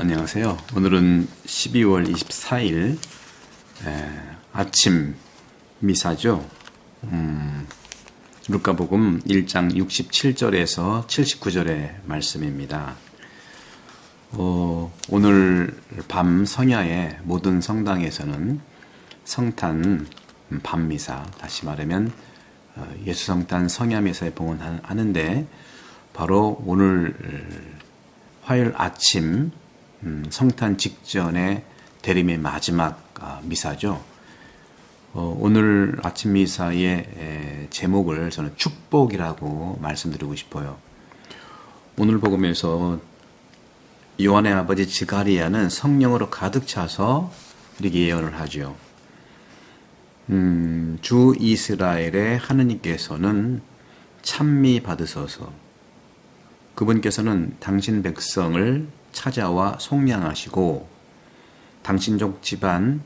안녕하세요. 오늘은 12월 24일 아침 미사죠. 루카복음 1장 67절에서 79절의 말씀입니다. 오늘 밤 성야의 모든 성당에서는 성탄 밤미사, 다시 말하면 예수 성탄 성야미사에 봉헌하는데, 바로 오늘 화요일 아침 성탄 직전에 대림의 마지막 미사죠. 오늘 아침 미사의 제목을 저는 축복이라고 말씀드리고 싶어요. 오늘 복음에서 요한의 아버지 지가리야는 성령으로 가득 차서 이렇게 예언을 하죠. 주 이스라엘의 하느님께서는 찬미 받으소서. 그분께서는 당신 백성을 찾아와 속량하시고 당신족 집안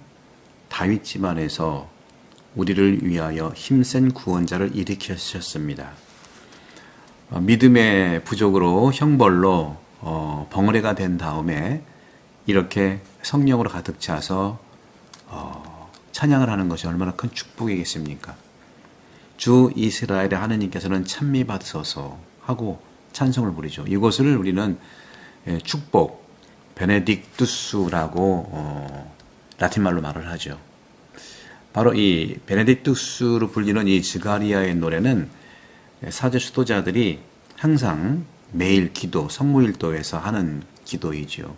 다윗 집안에서 우리를 위하여 힘센 구원자를 일으키셨습니다. 믿음의 부족으로 형벌로 벙어리가 된 다음에 이렇게 성령으로 가득 차서 찬양을 하는 것이 얼마나 큰 축복이겠습니까? 주 이스라엘의 하느님께서는 찬미 받으소서 하고 찬송을 부르죠. 이것을 우리는 축복, 베네딕투스라고 라틴말로 말을 하죠. 바로 이 베네딕투스로 불리는 이 지가리야의 노래는 사제 수도자들이 항상 매일 기도, 성모일도에서 하는 기도이죠.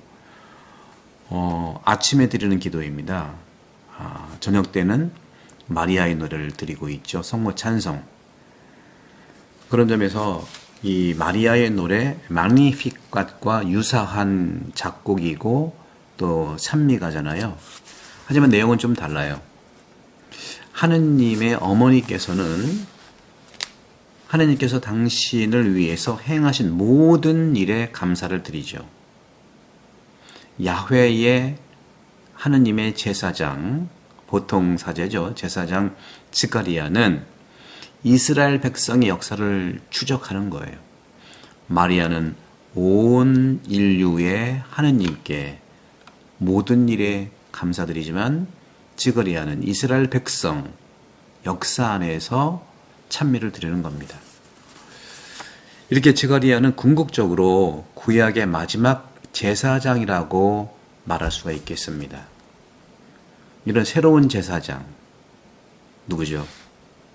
아침에 드리는 기도입니다. 저녁 때는 마리아의 노래를 드리고 있죠. 성모 찬송. 그런 점에서 이 마리아의 노래 마그니피캇과 유사한 작곡이고 또 찬미가잖아요. 하지만 내용은 좀 달라요. 하느님의 어머니께서는 하느님께서 당신을 위해서 행하신 모든 일에 감사를 드리죠. 야훼의 하느님의 제사장, 보통 사제죠. 제사장 지가리야는 이스라엘 백성의 역사를 추적하는 거예요. 마리아는 온 인류의 하느님께 모든 일에 감사드리지만 지가리야는 이스라엘 백성 역사 안에서 찬미를 드리는 겁니다. 이렇게 지가리야는 궁극적으로 구약의 마지막 제사장이라고 말할 수가 있겠습니다. 이런 새로운 제사장 누구죠?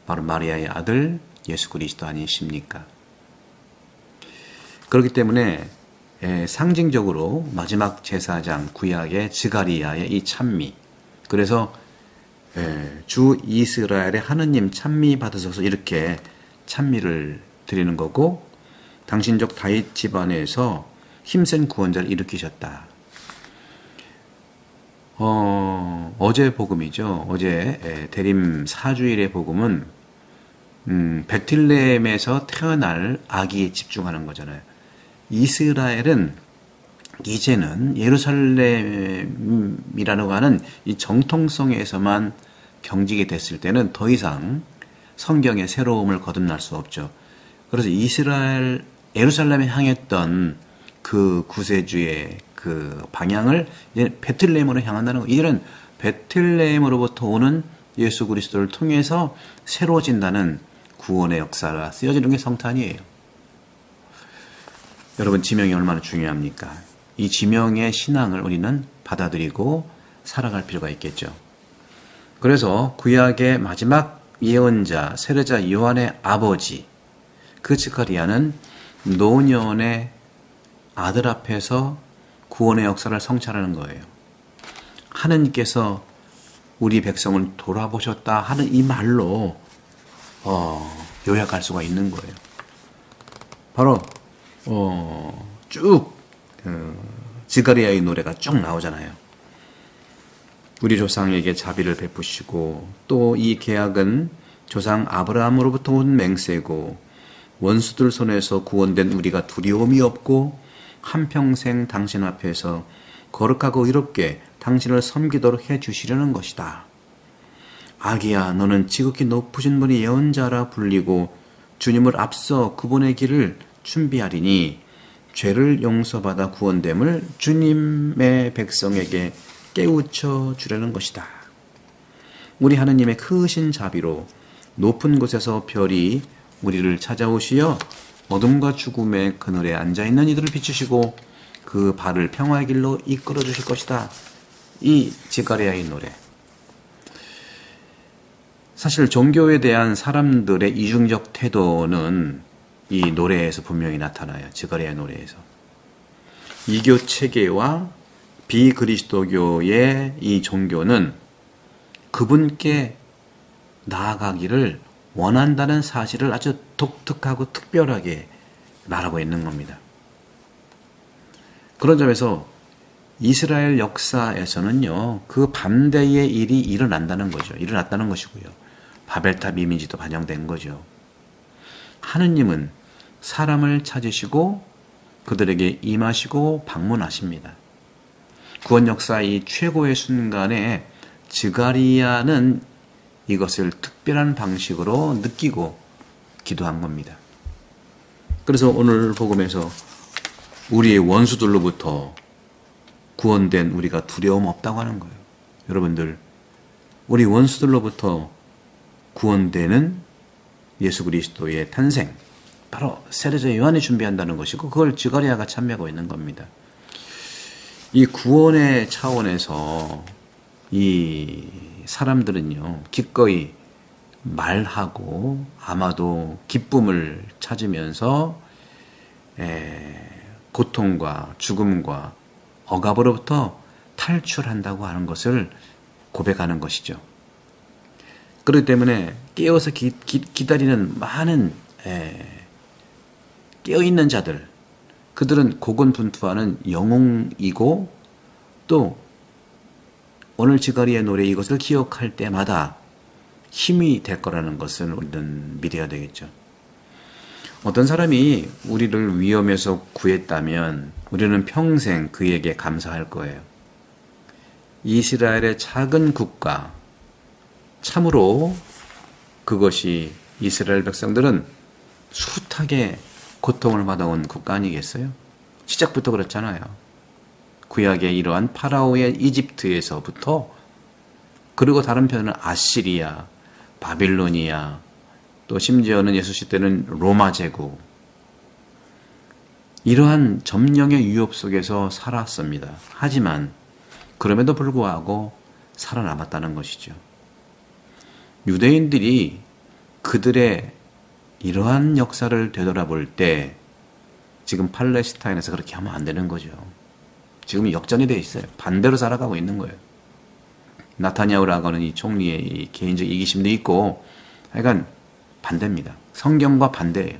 바로 마리아의 아들 예수 그리스도 아니십니까? 그렇기 때문에 상징적으로 마지막 제사장 구약의 지가리야의 이 찬미, 그래서 주 이스라엘의 하느님 찬미 받으셔서 이렇게 찬미를 드리는 거고, 당신족 다윗 집안에서 힘센 구원자를 일으키셨다. 어제 복음이죠. 어제 대림 사주일의 복음은 베틀레헴에서 태어날 아기에 집중하는 거잖아요. 이스라엘은 이제는 예루살렘이라고 하는 이 정통성에서만 경직이 됐을 때는 더 이상 성경의 새로움을 거듭날 수 없죠. 그래서 예루살렘에 향했던 그 구세주의 그 방향을 이제 베틀레헴으로 향한다는 거. 이제는 베틀레헴으로부터 오는 예수 그리스도를 통해서 새로워진다는 구원의 역사가 쓰여지는 게 성탄이에요. 여러분, 지명이 얼마나 중요합니까? 이 지명의 신앙을 우리는 받아들이고 살아갈 필요가 있겠죠. 그래서 구약의 마지막 예언자, 세례자 요한의 아버지, 그 지가리야는 노년의 아들 앞에서 구원의 역사를 성찰하는 거예요. 하느님께서 우리 백성을 돌아보셨다 하는 이 말로 요약할 수가 있는 거예요. 바로 쭉 지가리야의 노래가 쭉 나오잖아요. 우리 조상에게 자비를 베푸시고 또 이 계약은 조상 아브라함으로부터 온 맹세고 원수들 손에서 구원된 우리가 두려움이 없고 한평생 당신 앞에서 거룩하고 의롭게 당신을 섬기도록 해주시려는 것이다. 아기야, 너는 지극히 높으신 분이 예언자라 불리고 주님을 앞서 그분의 길을 준비하리니 죄를 용서받아 구원됨을 주님의 백성에게 깨우쳐 주려는 것이다. 우리 하느님의 크신 자비로 높은 곳에서 별이 우리를 찾아오시어 어둠과 죽음의 그늘에 앉아있는 이들을 비추시고 그 발을 평화의 길로 이끌어 주실 것이다. 이 지가리야의 노래. 사실 종교에 대한 사람들의 이중적 태도는 이 노래에서 분명히 나타나요. 지가리야 노래에서. 이교 체계와 비그리스도교의 이 종교는 그분께 나아가기를 원한다는 사실을 아주 독특하고 특별하게 말하고 있는 겁니다. 그런 점에서 이스라엘 역사에서는요, 그 반대의 일이 일어났다는 것이고요. 바벨탑 이미지도 반영된 거죠. 하느님은 사람을 찾으시고 그들에게 임하시고 방문하십니다. 구원 역사의 최고의 순간에 지가리야는 이것을 특별한 방식으로 느끼고 기도한 겁니다. 그래서 오늘 복음에서 우리의 원수들로부터 구원된 우리가 두려움 없다고 하는 거예요. 여러분들, 우리 원수들로부터 구원되는 예수 그리스도의 탄생, 바로 세례자 요한이 준비한다는 것이고 그걸 지가리야가 참여하고 있는 겁니다. 이 구원의 차원에서 이 사람들은요, 기꺼이 말하고 아마도 기쁨을 찾으면서 고통과 죽음과 억압으로부터 탈출한다고 하는 것을 고백하는 것이죠. 그렇기 때문에 깨어서 기다리는 많은 깨어있는 자들, 그들은 고군분투하는 영웅이고 또 오늘 지가리의 노래 이것을 기억할 때마다 힘이 될 거라는 것을 우리는 믿어야 되겠죠. 어떤 사람이 우리를 위험에서 구했다면 우리는 평생 그에게 감사할 거예요. 이스라엘의 작은 국가, 참으로 그것이 이스라엘 백성들은 숱하게 고통을 받아온 국가 아니겠어요? 시작부터 그렇잖아요. 구약의 이러한 파라오의 이집트에서부터, 그리고 다른 편은 아시리아, 바빌로니아, 또 심지어는 예수 시대는 로마 제국, 이러한 점령의 위협 속에서 살았습니다. 하지만 그럼에도 불구하고 살아남았다는 것이죠. 유대인들이 그들의 이러한 역사를 되돌아볼 때 지금 팔레스타인에서 그렇게 하면 안 되는 거죠. 지금 역전이 돼 있어요. 반대로 살아가고 있는 거예요. 나타냐후라고 하는 이 총리의 이 개인적 이기심도 있고, 하여간 반대입니다. 성경과 반대예요.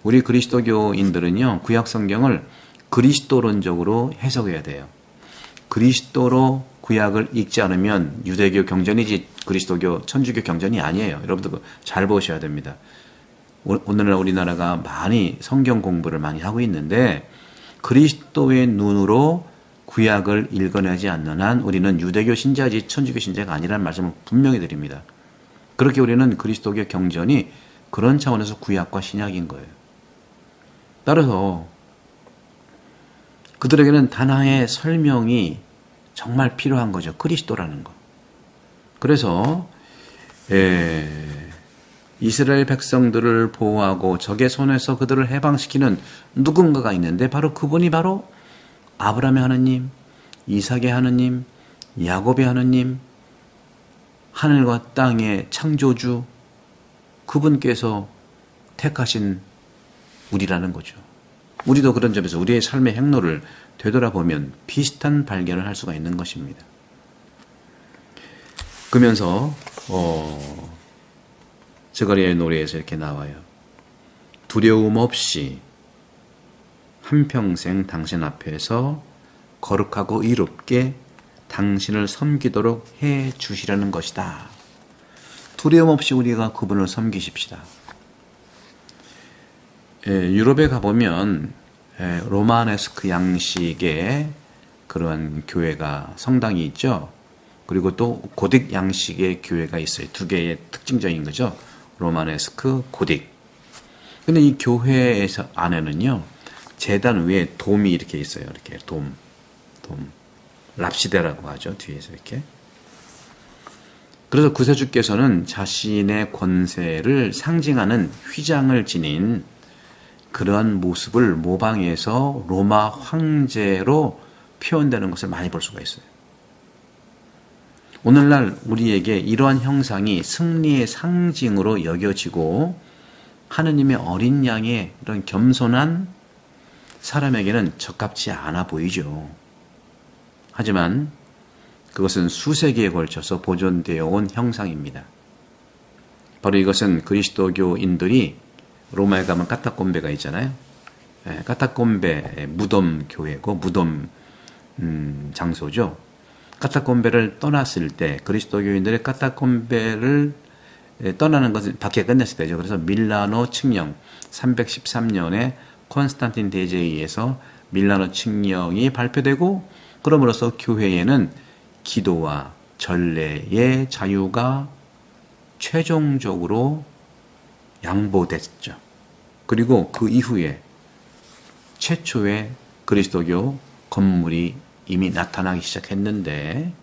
우리 그리스도교인들은요, 구약 성경을 그리스도론적으로 해석해야 돼요. 그리스도로 구약을 읽지 않으면 유대교 경전이지 그리스도교, 천주교 경전이 아니에요. 여러분들 잘 보셔야 됩니다. 오늘날 우리나라가 많이 성경 공부를 많이 하고 있는데 그리스도의 눈으로 구약을 읽어내지 않는 한 우리는 유대교 신자지 천주교 신자가 아니라는 말씀을 분명히 드립니다. 그렇게 우리는 그리스도교 경전이 그런 차원에서 구약과 신약인 거예요. 따라서 그들에게는 단 하나의 설명이 정말 필요한 거죠. 그리스도라는 거. 그래서 이스라엘 백성들을 보호하고 적의 손에서 그들을 해방시키는 누군가가 있는데 그분이 바로 아브라함의 하느님, 이삭의 하느님, 야곱의 하느님, 하늘과 땅의 창조주, 그분께서 택하신 우리라는 거죠. 우리도 그런 점에서 우리의 삶의 행로를 되돌아보면 비슷한 발견을 할 수가 있는 것입니다. 그러면서 지가리야의 노래에서 이렇게 나와요. 두려움 없이 한평생 당신 앞에서 거룩하고 의롭게 당신을 섬기도록 해 주시려는 것이다. 두려움 없이 우리가 그분을 섬기십시다. 유럽에 가보면 로마네스크 양식의 그런 교회가 성당이 있죠. 그리고 또 고딕 양식의 교회가 있어요. 두 개의 특징적인 거죠. 로마네스크, 고딕. 근데 이 교회에서 안에는요, 제단 위에 돔이 이렇게 있어요. 이렇게 돔. 랍시데라고 하죠. 뒤에서 이렇게. 그래서 구세주께서는 자신의 권세를 상징하는 휘장을 지닌 그러한 모습을 모방해서 로마 황제로 표현되는 것을 많이 볼 수가 있어요. 오늘날 우리에게 이러한 형상이 승리의 상징으로 여겨지고 하느님의 어린 양의 이런 겸손한 사람에게는 적합지 않아 보이죠. 하지만 그것은 수세기에 걸쳐서 보존되어 온 형상입니다. 바로 이것은 그리스도교인들이 로마에 가면 까타콤베가 있잖아요. 까타콤베 무덤 교회고 무덤 장소죠. 까타콤베를 떠났을 때 그리스도교인들의 까타콤베를 떠나는 것은 밖에 끝냈을 때죠. 그래서 밀라노 칙령 313년에 콘스탄틴 대제에 의해서 밀라노 칙령이 발표되고 그럼으로써 교회에는 기도와 전례의 자유가 최종적으로 양보됐죠. 그리고 그 이후에 최초의 그리스도교 건물이 이미 나타나기 시작했는데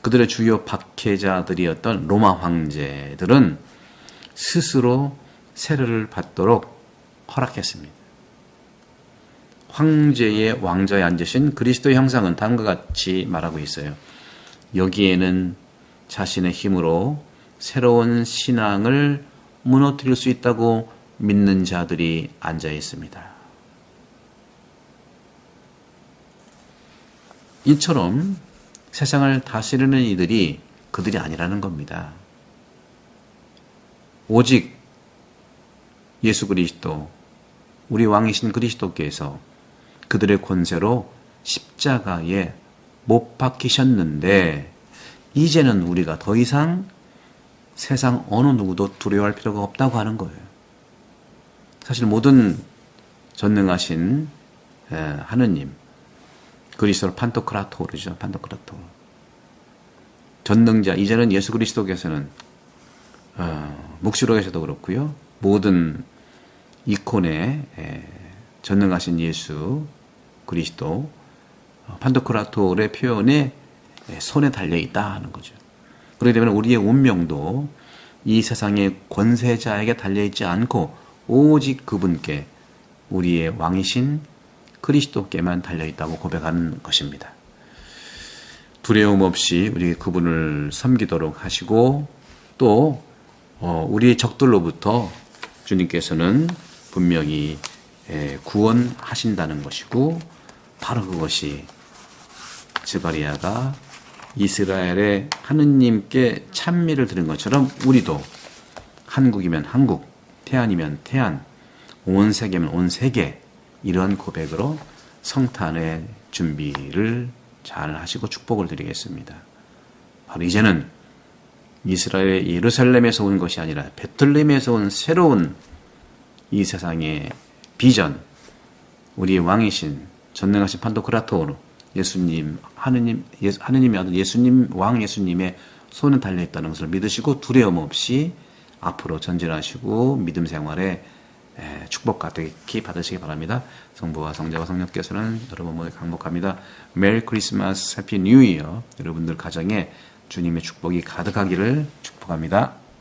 그들의 주요 박해자들이었던 로마 황제들은 스스로 세례를 받도록 허락했습니다. 황제의 왕좌에 앉으신 그리스도의 형상은 다음과 같이 말하고 있어요. 여기에는 자신의 힘으로 새로운 신앙을 무너뜨릴 수 있다고 믿는 자들이 앉아 있습니다. 이처럼 세상을 다스리는 이들이 그들이 아니라는 겁니다. 오직 예수 그리스도, 우리 왕이신 그리스도께서 그들의 권세로 십자가에 못 박히셨는데 이제는 우리가 더 이상 세상 어느 누구도 두려워할 필요가 없다고 하는 거예요. 사실 모든 전능하신 하느님, 그리스도를 판토크라토르죠. 판토크라토르. 전능자, 이제는 예수 그리스도께서는 묵시록에서도 그렇고요. 모든 이콘의 전능하신 예수 그리스도 판토크라토르의 표현에 손에 달려있다 하는 거죠. 그렇기 때문에 우리의 운명도 이 세상의 권세자에게 달려있지 않고 오직 그분께 우리의 왕이신 그리스도께만 달려있다고 고백하는 것입니다. 두려움 없이 우리 그분을 섬기도록 하시고 또 우리의 적들로부터 주님께서는 분명히 구원하신다는 것이고 바로 그것이 스가랴가 이스라엘의 하느님께 찬미를 드린 것처럼 우리도 한국이면 한국, 태안이면 태안, 온 세계면 온 세계 이런 고백으로 성탄의 준비를 잘 하시고 축복을 드리겠습니다. 바로 이제는 이스라엘의 예루살렘에서 온 것이 아니라 베들레헴에서 온 새로운 이 세상의 비전, 우리의 왕이신 전능하신 판토크라토르 예수님, 하느님의 아들 예수님, 왕 예수님의 손에 달려있다는 것을 믿으시고 두려움 없이 앞으로 전진하시고 믿음 생활에 축복 가득히 받으시기 바랍니다. 성부와 성자와 성령께서는 여러분 모두 강복합니다. 메리 크리스마스, 해피 뉴 이어. 여러분들 가정에 주님의 축복이 가득하기를 축복합니다.